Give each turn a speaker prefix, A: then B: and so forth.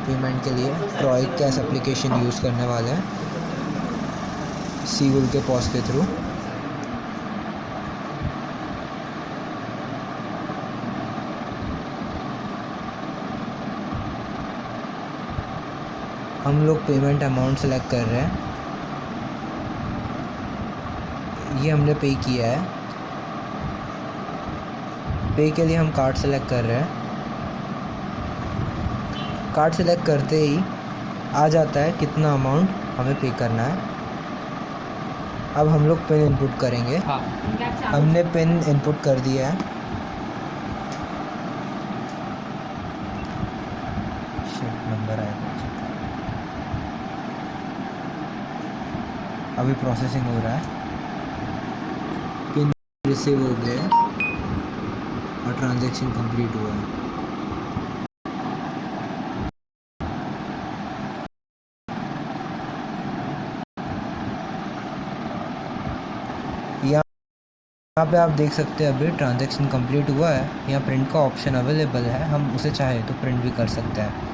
A: Payment के लिए Troy cash application use करने वाले हैं SEAGULL के POS के थ्रू। हम लोग पेमेंट अमाउंट सेलेक्ट कर रहे हैं। ये हमने पे किया है। पे के लिए हम कार्ड सेलेक्ट कर रहे हैं। कार्ड सेलेक्ट करते ही आ जाता है कितना अमाउंट हमें पे करना है। अब हम लोग पिन इनपुट करेंगे। हमने पिन इनपुट कर दिया है। नंबर आएगा, अभी प्रोसेसिंग हो रहा है। पिन रिसीव हो गया है और ट्रांजैक्शन कंप्लीट हुआ है। यहाँ पे आप देख सकते हैं अभी ट्रांजैक्शन कंप्लीट हुआ है। यहाँ प्रिंट का ऑप्शन अवेलेबल है, हम उसे चाहे तो प्रिंट भी कर सकते हैं।